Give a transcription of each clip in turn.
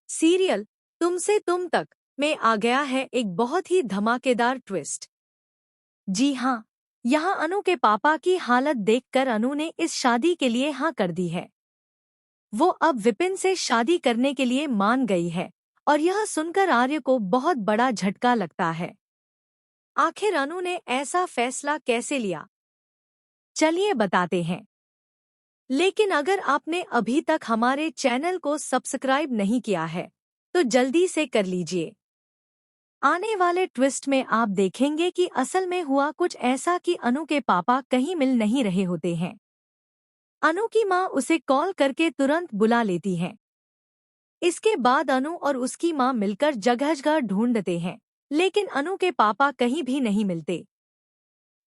Serial तुमसे तुम तक में आ गया है एक बहुत ही धमाकेदार ट्विस्ट। जी हाँ, यहाँ अनु के पापा की हालत देखकर अनु ने इस शादी के लिए हाँ कर दी है। वो अब विपिन से शादी करने के लिए मान गई है और यह सुनकर आर्य को बहुत बड़ा झटका लगता है। आखिर अनु ने ऐसा फैसला कैसे लिया, चलिए बताते हैं। लेकिन अगर आपने अभी तक हमारे चैनल को सब्सक्राइब नहीं किया है तो जल्दी से कर लीजिए। आने वाले ट्विस्ट में आप देखेंगे कि असल में हुआ कुछ ऐसा कि अनु के पापा कहीं मिल नहीं रहे होते हैं। अनु की माँ उसे कॉल करके तुरंत बुला लेती है। इसके बाद अनु और उसकी माँ मिलकर जगह जगह ढूंढते हैं, लेकिन अनु के पापा कहीं भी नहीं मिलते।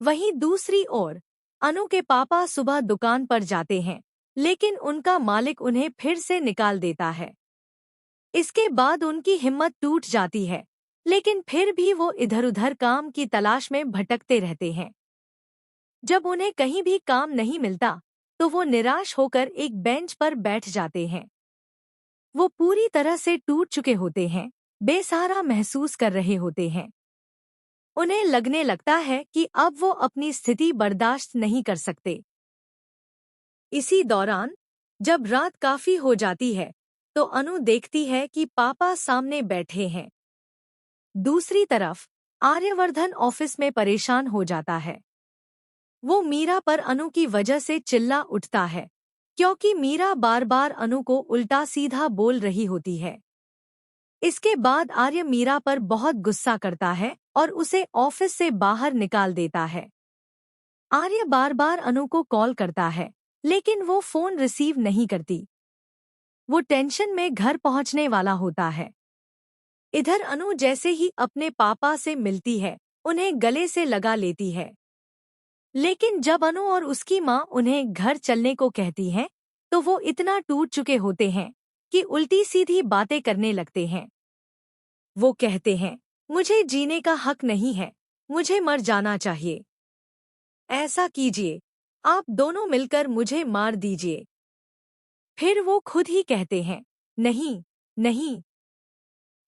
वहीं दूसरी ओर अनु के पापा सुबह दुकान पर जाते हैं, लेकिन उनका मालिक उन्हें फिर से निकाल देता है। इसके बाद उनकी हिम्मत टूट जाती है, लेकिन फिर भी वो इधर-उधर काम की तलाश में भटकते रहते हैं। जब उन्हें कहीं भी काम नहीं मिलता, तो वो निराश होकर एक बेंच पर बैठ जाते हैं। वो पूरी तरह से टूट चुके होते हैं, बेसहारा महसूस कर रहे होते हैं। उन्हें लगने लगता है कि अब वो अपनी स्थिति बर्दाश्त नहीं कर सकते। इसी दौरान जब रात काफी हो जाती है, तो अनु देखती है कि पापा सामने बैठे हैं। दूसरी तरफ आर्यवर्धन ऑफिस में परेशान हो जाता है। वो मीरा पर अनु की वजह से चिल्ला उठता है, क्योंकि मीरा बार बार अनु को उल्टा सीधा बोल रही होती है। इसके बाद आर्य मीरा पर बहुत गुस्सा करता है और उसे ऑफिस से बाहर निकाल देता है। आर्य बार बार अनु को कॉल करता है, लेकिन वो फोन रिसीव नहीं करती। वो टेंशन में घर पहुंचने वाला होता है। इधर अनु जैसे ही अपने पापा से मिलती है, उन्हें गले से लगा लेती है। लेकिन जब अनु और उसकी माँ उन्हें घर चलने को कहती हैं, तो वो इतना टूट चुके होते हैं कि उल्टी सीधी बातें करने लगते हैं। वो कहते हैं, मुझे जीने का हक नहीं है, मुझे मर जाना चाहिए। ऐसा कीजिए, आप दोनों मिलकर मुझे मार दीजिए। फिर वो खुद ही कहते हैं, नहीं नहीं,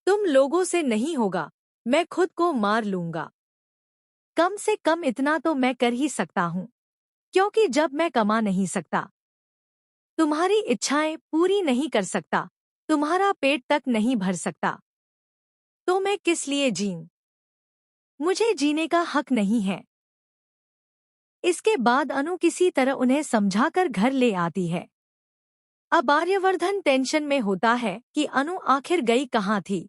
तुम लोगों से नहीं होगा, मैं खुद को मार लूंगा। कम से कम इतना तो मैं कर ही सकता हूँ, क्योंकि जब मैं कमा नहीं सकता, तुम्हारी इच्छाएं पूरी नहीं कर सकता, तुम्हारा पेट तक नहीं भर सकता, तो मैं किस लिए जीऊं? मुझे जीने का हक नहीं है। इसके बाद अनु किसी तरह उन्हें समझाकर घर ले आती है। अब आर्यवर्धन टेंशन में होता है कि अनु आखिर गई कहाँ थी।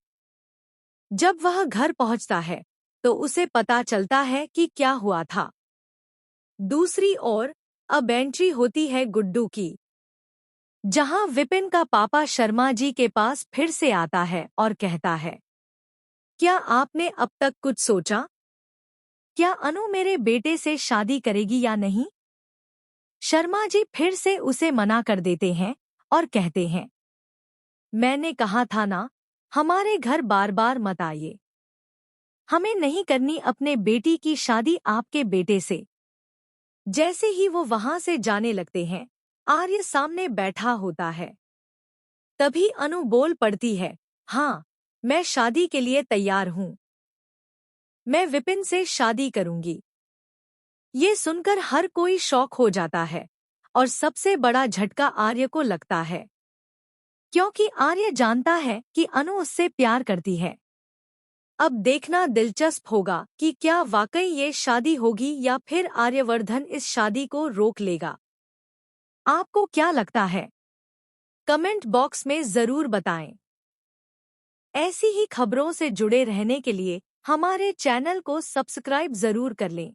जब वह घर पहुंचता है, तो उसे पता चलता है कि क्या हुआ था। दूसरी ओर अब एंट्री होती है गुड्डू की, जहां विपिन का पापा शर्मा जी के पास फिर से आता है और कहता है, क्या आपने अब तक कुछ सोचा? क्या अनु मेरे बेटे से शादी करेगी या नहीं? शर्मा जी फिर से उसे मना कर देते हैं और कहते हैं, मैंने कहा था ना, हमारे घर बार बार मत आइए। हमें नहीं करनी अपने बेटी की शादी आपके बेटे से। जैसे ही वो वहां से जाने लगते हैं, आर्य सामने बैठा होता है। तभी अनु बोल पड़ती है, हाँ, मैं शादी के लिए तैयार हूँ। मैं विपिन से शादी करूंगी। ये सुनकर हर कोई शॉक हो जाता है और सबसे बड़ा झटका आर्य को लगता है, क्योंकि आर्य जानता है कि अनु उससे प्यार करती है। अब देखना दिलचस्प होगा कि क्या वाकई ये शादी होगी या फिर आर्यवर्धन इस शादी को रोक लेगा। आपको क्या लगता है? कमेंट बॉक्स में जरूर बताएं। ऐसी ही खबरों से जुड़े रहने के लिए हमारे चैनल को सब्सक्राइब जरूर कर लें।